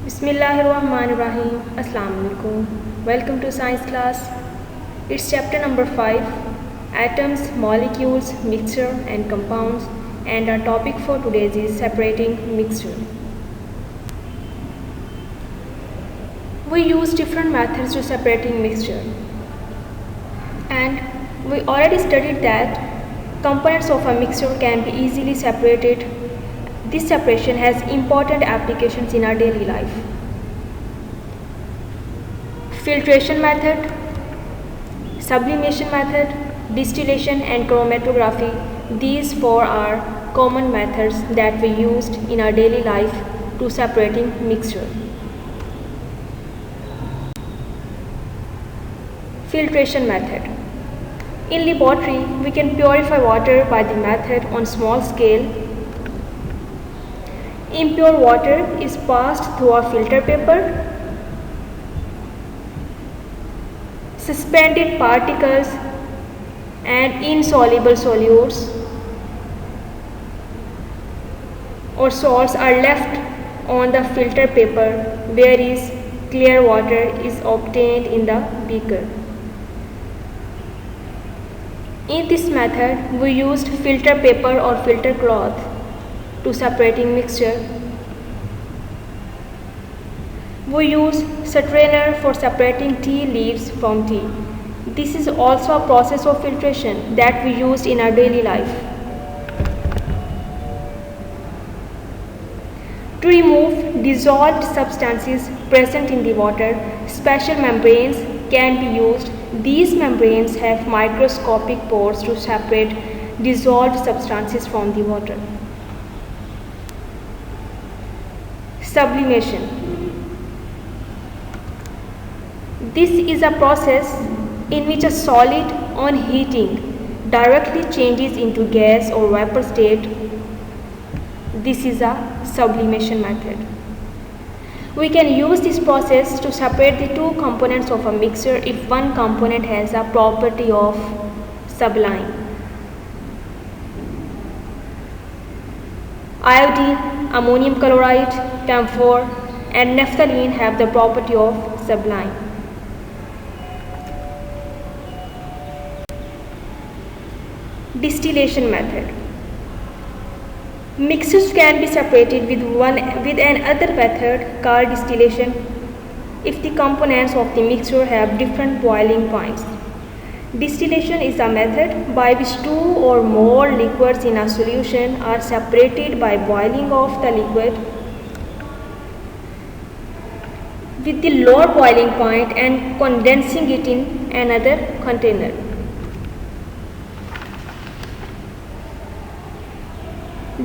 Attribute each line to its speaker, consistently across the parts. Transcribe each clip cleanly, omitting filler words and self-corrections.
Speaker 1: Bismillahirrahmanirrahim. Assalamu alaikum. Welcome to science class. It's chapter number 5, atoms, molecules, mixture and compounds, and our topic for today is separating mixture. We use different methods to separating mixture, and we already studied that components of a mixture can be easily separated. This separation has important applications in our daily life. Filtration method, sublimation method, distillation and chromatography. These four are common methods that we used in our daily life to separating mixture. Filtration method. In laboratory, we can purify water by the method on small scale. Impure water is passed through a filter paper. Suspended particles and insoluble solutes or salts are left on the filter paper, whereas clear water is obtained in the beaker. In this method, we used filter paper or filter cloth to separating mixture. We use strainer for separating tea leaves from tea. This is also a process of filtration that we used in our daily life. To remove dissolved substances present in the water, special membranes can be used. These membranes have microscopic pores to separate dissolved substances from the water. Sublimation. This is a process in which a solid on heating directly changes into gas or vapor state. This is a sublimation method. We can use this process to separate the two components of a mixture if one component has a property of sublime. Iodine, ammonium chloride, camphor and naphthalene have the property of sublime. Distillation method. Mixtures can be separated with another method called distillation if the components of the mixture have different boiling points. Distillation is a method by which two or more liquids in a solution are separated by boiling of the liquid with the lower boiling point and condensing it in another container.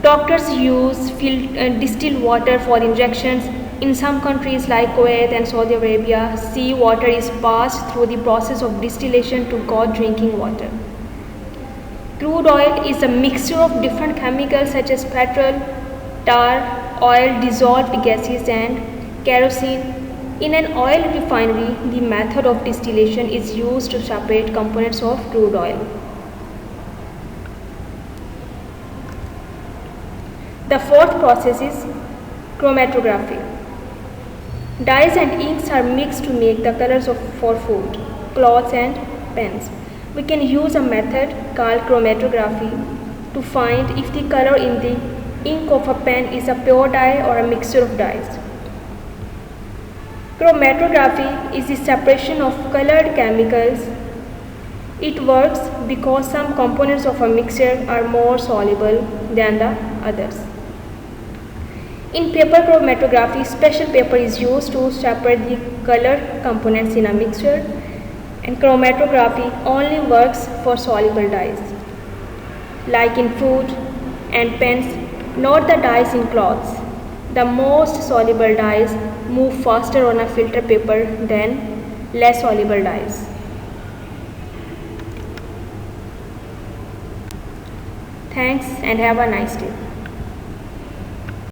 Speaker 1: Doctors use distilled water for injections. In some countries like Kuwait and Saudi Arabia, sea water is passed through the process of distillation to good drinking water. Crude oil is a mixture of different chemicals such as petrol, tar, oil, dissolved gases and kerosene. In an oil refinery, the method of distillation is used to separate components of crude oil. The fourth process is chromatography. Dyes and inks are mixed to make the colors for food, clothes and pens. We can use a method called chromatography to find if the color in the ink of a pen is a pure dye or a mixture of dyes. Chromatography is the separation of colored chemicals. It works because some components of a mixture are more soluble than the others. In paper chromatography, special paper is used to separate the colored components in a mixture, and chromatography only works for soluble dyes. Like in food and pens, not the dyes in clothes. The most soluble dyes move faster on a filter paper than less soluble dyes. Thanks and have a nice day.